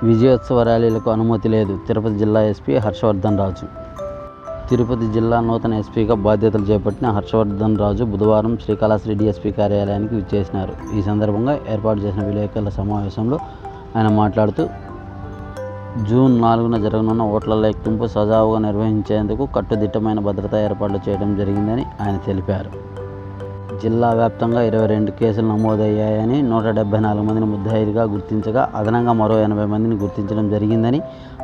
విజయోత్సవ ర్యాలీలకు అనుమతి లేదు. తిరుపతి జిల్లా ఎస్పీ హర్షవర్ధన్ రాజు. తిరుపతి జిల్లా నూతన ఎస్పీగా బాధ్యతలు చేపట్టిన హర్షవర్ధన్ రాజు బుధవారం శ్రీకాళహస్తి డిఎస్పీ కార్యాలయానికి విచ్చేసినారు. ఈ సందర్భంగా ఏర్పాటు చేసిన విలేకరుల సమావేశంలో ఆయన మాట్లాడుతూ, జూన్ 4న జరగనున్న ఓట్ల లెక్కింపు సజావుగా నిర్వహించేందుకు కట్టుదిట్టమైన భద్రతా ఏర్పాట్లు చేయడం జరిగిందని ఆయన తెలిపారు. జిల్లా వ్యాప్తంగా 22 కేసులు నమోదయ్యాయని, 174 మందిని ముద్దాయిలుగా గుర్తించగా అదనంగా మరో 80 మందిని గుర్తించడం జరిగిందని,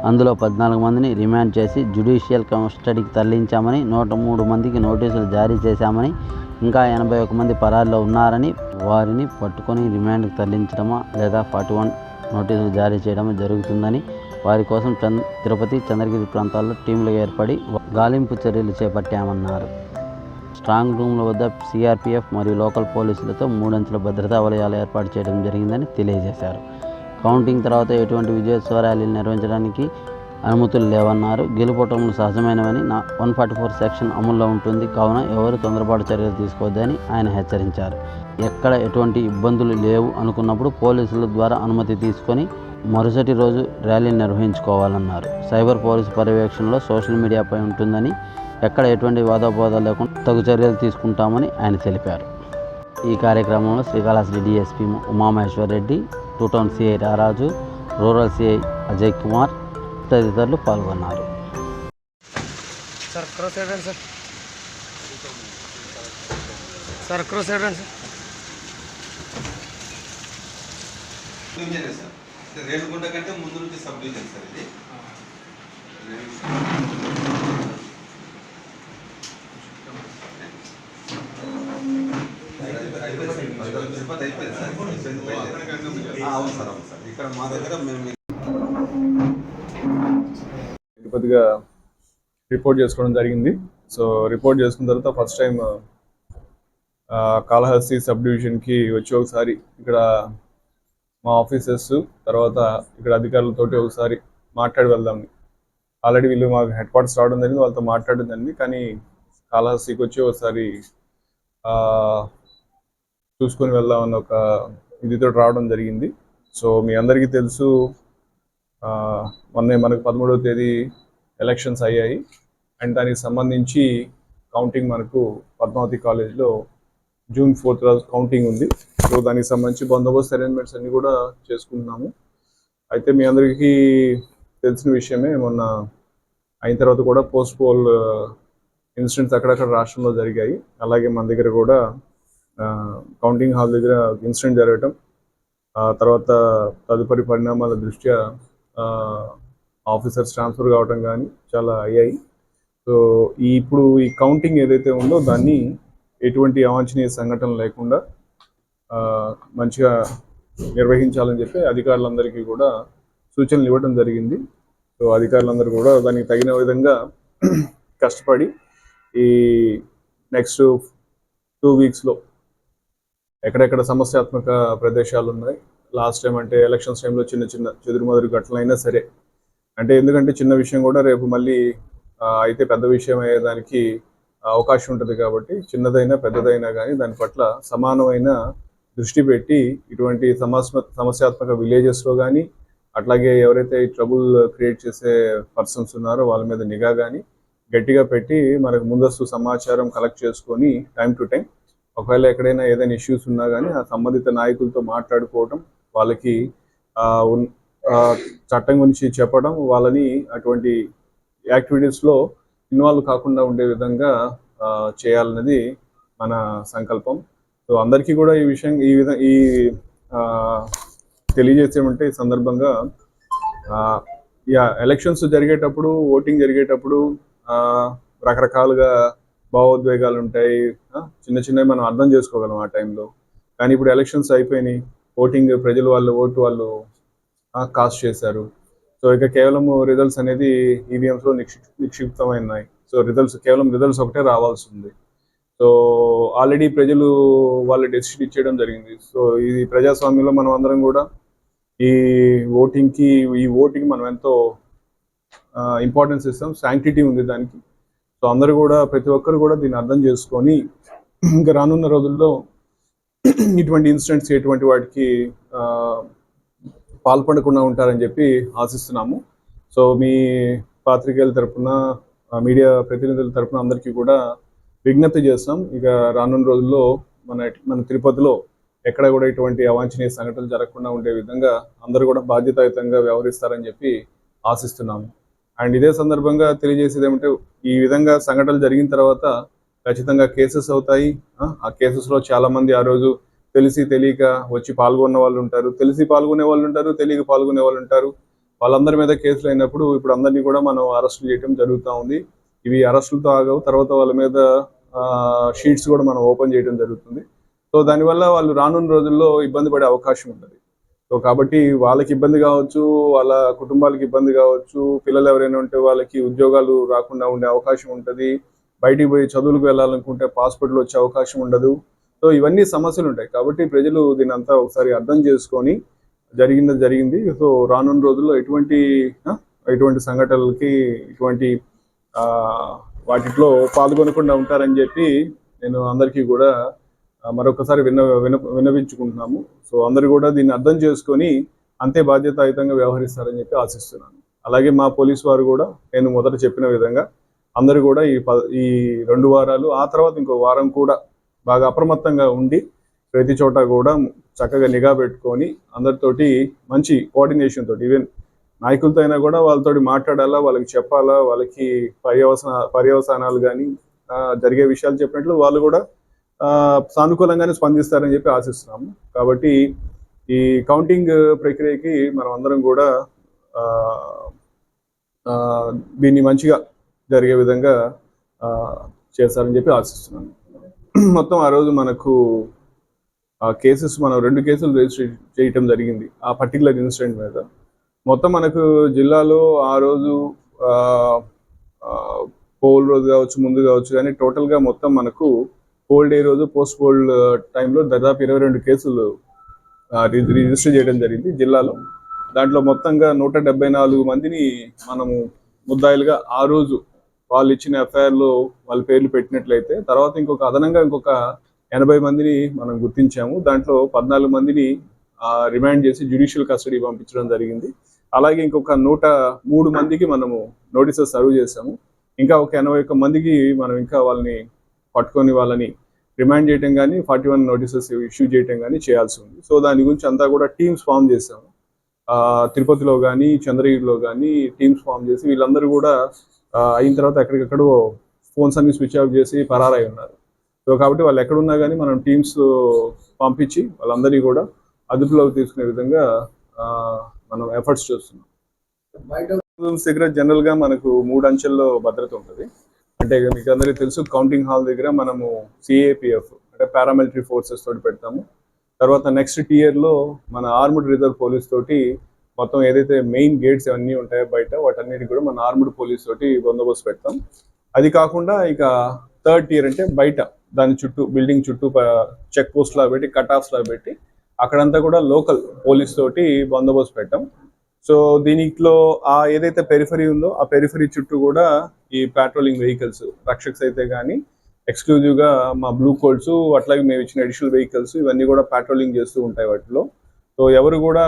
అందులో 14 మందిని రిమాండ్ చేసి జ్యుడిషియల్ కస్టడీకి తరలించామని, 103 మందికి నోటీసులు జారీ చేశామని, ఇంకా 81 మంది పరారీలో ఉన్నారని, వారిని పట్టుకొని రిమాండ్కి తరలించడమా లేదా 41 నోటీసులు జారీ చేయడమా జరుగుతుందని, వారి కోసం తిరుపతి, చంద్రగిరి ప్రాంతాల్లో టీంలు ఏర్పడి గాలింపు చర్యలు చేపట్టామన్నారు. స్ట్రాంగ్ రూమ్ల వద్ద సిఆర్పీఎఫ్ మరియు లోకల్ పోలీసులతో 3 అంచెల భద్రతా వలయాలు ఏర్పాటు చేయడం జరిగిందని తెలియజేశారు. కౌంటింగ్ తర్వాత ఎటువంటి విజయోత్సవ ర్యాలీలు నిర్వహించడానికి అనుమతులు లేవన్నారు. గెలుపోటములు సహజమైనవని 144 సెక్షన్ అమల్లో ఉంటుంది కావున ఎవరు తొందరపాటు చర్యలు తీసుకోవద్దని ఆయన హెచ్చరించారు. ఎక్కడ ఎటువంటి ఇబ్బందులు లేవు అనుకున్నప్పుడు పోలీసుల ద్వారా అనుమతి తీసుకొని మరుసటి రోజు ర్యాలీ నిర్వహించుకోవాలన్నారు. సైబర్ పోలీసు పర్యవేక్షణలో సోషల్ మీడియాపై ఉంటుందని, ఎక్కడ ఎటువంటి వాదోపవాదాలు లేకుండా తగు చర్యలు తీసుకుంటామని ఆయన తెలిపారు. ఈ కార్యక్రమంలో Srikalahasti DSP Umamaheshwar Reddy, 2 town CI రారాజు, రూరల్ సిఐ అజయ్ కుమార్ తదితరులు పాల్గొన్నారు. రేణుగుంట కంటే ముందు నుంచి సబ్ డివిజన్ సార్ ఇది. అవును సార్, అవును సార్. ఇక్కడ మా దగ్గర మేము తిరుపతిగా రిపోర్ట్ చేసుకోవడం జరిగింది. సో రిపోర్ట్ చేసుకున్న తర్వాత ఫస్ట్ టైం కాళహస్తి సబ్ డివిజన్కి వచ్చి ఒకసారి ఇక్కడ మా ఆఫీసర్స్ తర్వాత ఇక్కడ అధికారులతోటి ఒకసారి మాట్లాడి వెళ్దాం. ఆల్రెడీ వీళ్ళు మాకు హెడ్ క్వార్టర్స్ రావడం జరిగింది, వాళ్ళతో మాట్లాడడం జరిగింది. కానీ కాళహస్తికి వచ్చి ఒకసారి చూసుకొని వెళ్దామన్న ఒక ఇదితో రావడం జరిగింది. సో మీ అందరికీ తెలుసు, మొన్నే మనకు 13వ తేదీ ఎలక్షన్స్ అయ్యాయి అండ్ దానికి సంబంధించి కౌంటింగ్ మనకు పద్మావతి కాలేజ్లో జూన్ 4th రోజు కౌంటింగ్ ఉంది. సో దానికి సంబంధించి బందోబస్తు అరేంజ్మెంట్స్ అన్నీ కూడా చేసుకుంటున్నాము. అయితే మీ అందరికీ తెలిసిన విషయమే, మొన్న అయిన తర్వాత కూడా పోస్ట్ పోల్ ఇన్సిడెంట్స్ అక్కడక్కడ రాష్ట్రంలో జరిగాయి. అలాగే మన దగ్గర కూడా కౌంటింగ్ హాల్ దగ్గర ఇన్సిడెంట్ జరగటం, తర్వాత తదుపరి పరిణామాల దృష్ట్యా ఆఫీసర్స్ ట్రాన్స్ఫర్ కావటం కానీ చాలా అయ్యాయి. సో ఇప్పుడు ఈ కౌంటింగ్ ఏదైతే ఉందో దాన్ని ఎటువంటి అవాంఛనీయ సంఘటన లేకుండా మంచిగా నిర్వహించాలని చెప్పి అధికారులందరికీ కూడా సూచనలు ఇవ్వడం జరిగింది. సో అధికారులందరూ కూడా దానికి తగిన విధంగా కష్టపడి ఈ నెక్స్ట్ 2 వీక్స్లో ఎక్కడెక్కడ సమస్యాత్మక ప్రదేశాలు ఉన్నాయి, లాస్ట్ టైం అంటే ఎలక్షన్స్ టైంలో చిన్న చిన్న చెదురుమదురు ఘటనలైనా సరే, అంటే ఎందుకంటే చిన్న విషయం కూడా రేపు మళ్ళీ అయితే పెద్ద విషయం అయ్యేదానికి అవకాశం ఉంటుంది కాబట్టి చిన్నదైనా పెద్దదైనా కానీ దాని పట్ల సమానమైన దృష్టి పెట్టి ఇటువంటి సమస్యాత్మక విలేజెస్లో కానీ అట్లాగే ఎవరైతే ఈ ట్రబుల్ క్రియేట్ చేసే పర్సన్స్ ఉన్నారో వాళ్ళ మీద నిఘా కానీ గట్టిగా పెట్టి మనకు ముందస్తు సమాచారం కలెక్ట్ చేసుకొని టైం టు టైం ఒకవేళ ఎక్కడైనా ఏదైనా ఇష్యూస్ ఉన్నా కానీ ఆ సంబంధిత నాయకులతో మాట్లాడుకోవటం, వాళ్ళకి చట్టం గురించి చెప్పడం, వాళ్ళని అటువంటి యాక్టివిటీస్లో ఇన్వాల్వ్ కాకుండా ఉండే విధంగా చేయాలన్నది మన సంకల్పం. సో అందరికీ కూడా ఈ తెలియజేసేమంటే ఈ సందర్భంగా ఎలక్షన్స్ జరిగేటప్పుడు, ఓటింగ్ జరిగేటప్పుడు రకరకాలుగా భావోద్వేగాలు ఉంటాయి, చిన్న చిన్నవి మనం అర్థం చేసుకోగలం ఆ టైంలో. కానీ ఇప్పుడు ఎలక్షన్స్ అయిపోయినాయి, ఓటింగ్ ప్రజలు ఓటు వాళ్ళు కాస్ట్ చేశారు. సో ఇక కేవలం రిజల్ట్స్ అనేది ఈవీఎంస్లో నిక్షిప్తమైనాయి. సో కేవలం రిజల్ట్స్ ఒకటే రావాల్సి ఉంది. సో ఆల్రెడీ ప్రజలు వాళ్ళ డెసిషన్ ఇచ్చేయడం జరిగింది. సో ఇది ప్రజాస్వామ్యంలో మనం అందరం కూడా ఈ ఓటింగ్కి మనం ఎంతో ఇంపార్టెన్స్ ఇస్తాం, శాంక్టిటీ ఉంది దానికి. సో అందరూ కూడా, ప్రతి ఒక్కరు కూడా దీన్ని అర్థం చేసుకొని ఇంకా రానున్న రోజుల్లో ఇటువంటి ఇన్సిడెంట్స్ ఎటువంటి వాటికి పాల్పడకుండా ఉంటారని చెప్పి ఆశిస్తున్నాము. సో మీ పాత్రికేయుల తరపున, మీడియా ప్రతినిధుల తరపున అందరికీ కూడా విజ్ఞప్తి చేస్తున్నాం. ఇక రానున్న రోజుల్లో మన తిరుపతిలో ఎక్కడ కూడా ఇటువంటి అవాంఛనీయ సంఘటనలు జరగకుండా ఉండే విధంగా అందరూ కూడా బాధ్యతాయుతంగా వ్యవహరిస్తారని చెప్పి ఆశిస్తున్నాము. అండ్ ఇదే సందర్భంగా తెలియజేసేది ఏమంటే, ఈ విధంగా సంఘటనలు జరిగిన తర్వాత ఖచ్చితంగా కేసెస్ అవుతాయి. ఆ కేసెస్లో చాలా మంది ఆ రోజు తెలిసి తెలియక వచ్చి పాల్గొన్న వాళ్ళు ఉంటారు, తెలిసి పాల్గొనే వాళ్ళు ఉంటారు, తెలియక పాల్గొనే వాళ్ళు ఉంటారు. వాళ్ళందరి మీద కేసులు అయినప్పుడు ఇప్పుడు అందరినీ కూడా మనం అరెస్టులు చేయడం జరుగుతూ ఉంది. ఇవి అరెస్టులతో ఆగవు, తర్వాత వాళ్ళ మీద షీట్స్ కూడా మనం ఓపెన్ చేయడం జరుగుతుంది. సో దానివల్ల వాళ్ళు రానున్న రోజుల్లో ఇబ్బంది పడే అవకాశం ఉంటుంది. సో కాబట్టి వాళ్ళకి ఇబ్బంది కావచ్చు, వాళ్ళ కుటుంబాలకి ఇబ్బంది కావచ్చు, పిల్లలు ఎవరైనా ఉంటే వాళ్ళకి ఉద్యోగాలు రాకుండా ఉండే అవకాశం ఉంటుంది, బయటికి పోయి చదువులకు వెళ్ళాలనుకుంటే పాస్పోర్ట్లు వచ్చే అవకాశం ఉండదు. సో ఇవన్నీ సమస్యలు ఉంటాయి. కాబట్టి ప్రజలు దీని అంతా ఒకసారి అర్థం చేసుకొని జరిగింది. సో రానున్న రోజుల్లో ఎటువంటి సంఘటనలకి, ఇటువంటి వాటిలో పాల్గొనకుండా ఉంటారని చెప్పి నేను అందరికీ కూడా మరొకసారి విన్నవించుకుంటున్నాము. సో అందరూ కూడా దీన్ని అర్థం చేసుకొని అంతే బాధ్యతాయుతంగా వ్యవహరిస్తారని చెప్పి ఆశిస్తున్నాను. అలాగే మా పోలీసు వారు కూడా నేను మొదట చెప్పిన విధంగా అందరూ కూడా ఈ 2 వారాలు, ఆ తర్వాత ఇంకో వారం కూడా బాగా అప్రమత్తంగా ఉండి ప్రతి చోట కూడా చక్కగా నిఘా పెట్టుకొని అందరితోటి మంచి కోఆర్డినేషన్ తోటి, ఈవెన్ నాయకులతో అయినా కూడా వాళ్ళతోటి మాట్లాడాలా, వాళ్ళకి చెప్పాలా, వాళ్ళకి పర్యవసానాలు కానీ జరిగే విషయాలు చెప్పినట్లు వాళ్ళు కూడా సానుకూలంగానే స్పందిస్తారని చెప్పి ఆశిస్తున్నాము. కాబట్టి ఈ కౌంటింగ్ ప్రక్రియకి మనం అందరం కూడా దీన్ని మంచిగా జరిగే విధంగా చేస్తారని చెప్పి ఆశిస్తున్నాను. మొత్తం ఆ రోజు మనకు కేసెస్, మనం 2 కేసులు రిజిస్టర్ చేయటం జరిగింది ఆ పర్టికులర్ ఇన్సిడెంట్ మీద. మొత్తం మనకు జిల్లాలో ఆ రోజు పోల్ రోజు కావచ్చు, ముందు కావచ్చు, కానీ టోటల్గా మొత్తం మనకు పోల్ డే రోజు, పోస్ట్ పోల్ టైంలో దాదాపు 22 కేసులు రిజిస్టర్ చేయడం జరిగింది జిల్లాలో. దాంట్లో మొత్తంగా 174 మందిని మనము ముద్దాయిలుగా ఆ రోజు వాళ్ళు ఇచ్చిన ఎఫ్ఐఆర్లో వాళ్ళ పేర్లు పెట్టినట్లయితే, తర్వాత అదనంగా ఇంకొక 80 మందిని మనం గుర్తించాము. దాంట్లో 14 మందిని రిమాండ్ చేసి జ్యుడిషియల్ కస్టడీ పంపించడం జరిగింది. అలాగే ఇంకొక 103 మందికి మనము నోటీసెస్ సర్వ్ చేశాము. ఇంకా ఒక 81 మందికి మనం ఇంకా వాళ్ళని పట్టుకొని వాళ్ళని రిమాండ్ చేయటం కానీ 41 నోటీసెస్ ఇష్యూ చేయటం కానీ చేయాల్సి ఉంది. సో దాని గురించి అంతా కూడా టీమ్స్ ఫామ్ చేశాము. తిరుపతిలో కానీ చంద్రగిరిలో కానీ టీమ్స్ ఫామ్ చేసి వీళ్ళందరూ కూడా అయిన తర్వాత ఎక్కడికక్కడో ఫోన్స్ అన్ని స్విచ్ ఆఫ్ చేసి పరారై ఉన్నారు. సో కాబట్టి వాళ్ళు ఎక్కడున్నా కానీ మనం టీమ్స్ పంపించి వాళ్ళందరినీ కూడా అదుపులోకి తీసుకునే విధంగా మనం ఎఫర్ట్స్ చేస్తున్నాం. దగ్గర జనరల్గా మనకు 3 అంచెల్లో భద్రత ఉంటుంది. అంటే మీకు అందరికీ తెలుసు, కౌంటింగ్ హాల్ దగ్గర మనము CAPF అంటే పారామిలిటరీ ఫోర్సెస్ తోటి పెడతాము. తర్వాత నెక్స్ట్ టియర్లో మన ఆర్మ్డ్ రిజర్వ్ పోలీస్ తోటి మొత్తం ఏదైతే మెయిన్ గేట్స్ అవన్నీ ఉంటాయో బయట, వాటన్నిటికి కూడా మన ఆర్మ్డ్ పోలీస్ తోటి బందోబస్తు పెడతాం. అది కాకుండా ఇక 3rd టియర్ అంటే బయట దాని చుట్టూ, బిల్డింగ్ చుట్టూ చెక్ పోస్ట్ లా పెట్టి, కట్ ఆఫ్స్ లా పెట్టి అక్కడంతా కూడా లోకల్ పోలీస్ తోటి బందోబస్తు పెట్టాం. సో దీనిలో ఏదైతే పెరిఫరీ ఉందో ఆ పెరిఫరీ చుట్టూ కూడా ఈ పాట్రోలింగ్ వెహికల్స్, రక్షక్స్ అయితే కానీ ఎక్స్క్లూజివ్గా మా బ్లూ కోడ్స్, అట్లాగే మేము ఇచ్చిన అడిషనల్ వెహికల్స్ ఇవన్నీ కూడా పాట్రోలింగ్ చేస్తూ ఉంటాయి వాటిలో. సో ఎవరు కూడా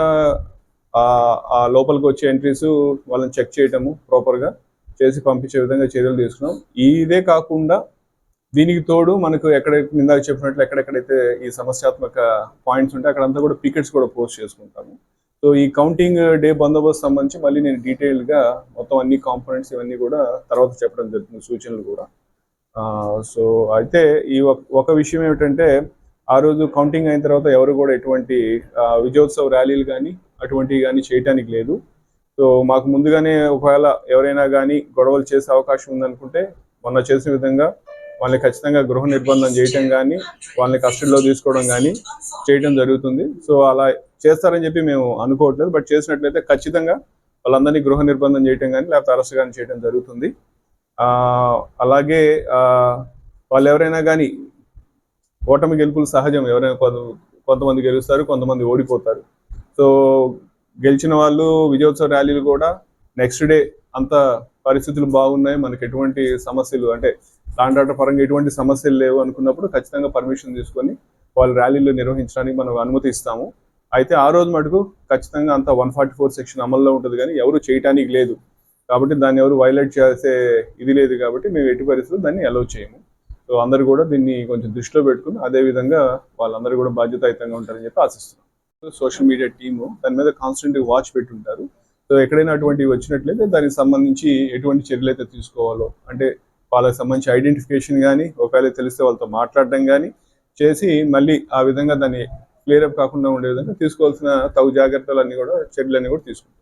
ఆ లోపలికి వచ్చే ఎంట్రీస్ వాళ్ళని చెక్ చేయటము ప్రాపర్గా చేసి పంపించే విధంగా చర్యలు తీసుకున్నాం. ఇదే కాకుండా దీనికి తోడు మనకు ఇందాక చెప్పినట్లు ఎక్కడెక్కడైతే ఈ సమస్యాత్మక పాయింట్స్ ఉంటే అక్కడంతా కూడా పికెట్స్ కూడా పోస్ట్ చేసుకుంటాము. సో ఈ కౌంటింగ్ డే బందోబస్తు సంబంధించి మళ్ళీ నేను డీటెయిల్గా మొత్తం అన్ని కాంపోనెంట్స్ ఇవన్నీ కూడా తర్వాత చెప్పడం జరుగుతుంది, సూచనలు కూడా. సో అయితే ఈ ఒక విషయం ఏమిటంటే, ఆ రోజు కౌంటింగ్ అయిన తర్వాత ఎవరు కూడా ఎటువంటి విజయోత్సవ ర్యాలీలు కానీ అటువంటివి కానీ చేయటానికి లేదు. సో మాకు ముందుగానే ఒకవేళ ఎవరైనా కానీ గొడవలు చేసే అవకాశం ఉందనుకుంటే మొన్న చేసిన విధంగా వాళ్ళని ఖచ్చితంగా గృహ నిర్బంధం చేయటం కానీ, వాళ్ళని కస్టడీలో తీసుకోవడం కానీ చేయటం జరుగుతుంది. సో అలా చేస్తారని చెప్పి మేము అనుకోవట్లేదు, బట్ చేసినట్లయితే ఖచ్చితంగా వాళ్ళందరినీ గృహ నిర్బంధం చేయటం కానీ లేకపోతే అరెస్ట్ కానీ చేయడం జరుగుతుంది. అలాగే వాళ్ళు ఎవరైనా కానీ, ఓటమి గెలుపులు సహజం, ఎవరైనా కొంతమంది గెలుస్తారు, కొంతమంది ఓడిపోతారు. సో గెలిచిన వాళ్ళు విజయోత్సవ ర్యాలీలు కూడా నెక్స్ట్ డే అంత పరిస్థితులు బాగున్నాయి, మనకి ఎటువంటి సమస్యలు అంటే లాండ్ ఆర్డర్ పరంగా ఎటువంటి సమస్యలు లేవు అనుకున్నప్పుడు ఖచ్చితంగా పర్మిషన్ తీసుకొని వాళ్ళు ర్యాలీలు నిర్వహించడానికి మనం అనుమతి ఇస్తాము. అయితే ఆ రోజు మటుకు ఖచ్చితంగా అంతా 144 సెక్షన్ అమల్లో ఉంటుంది, కానీ ఎవరు చేయటానికి లేదు. కాబట్టి దాన్ని ఎవరు వైలేట్ చేసే ఇది లేదు, కాబట్టి మేము ఎట్టి పరిస్థితుల్లో దాన్ని అలౌ చేయము. సో అందరూ కూడా దీన్ని కొంచెం దృష్టిలో పెట్టుకుని అదేవిధంగా వాళ్ళందరూ కూడా బాధ్యతాయుతంగా ఉంటారని చెప్పి ఆశిస్తున్నాం. సోషల్ మీడియా టీము దాని మీద కాన్స్టెంట్గా వాచ్ పెట్టుంటారు. సో ఎక్కడైనా అటువంటివి వచ్చినట్లయితే దానికి సంబంధించి ఎటువంటి చర్యలు అయితే తీసుకోవాలో, అంటే వాళ్ళకి సంబంధించి ఐడెంటిఫికేషన్ కానీ, ఒకవేళ తెలిస్తే వాళ్ళతో మాట్లాడడం కానీ చేసి మళ్ళీ ఆ విధంగా దాన్ని క్లియర్ అప్ కాకుండా ఉండే విధంగా తీసుకోవాల్సిన తగు జాగ్రత్తలన్నీ కూడా చర్యలన్నీ కూడా తీసుకుంటాం.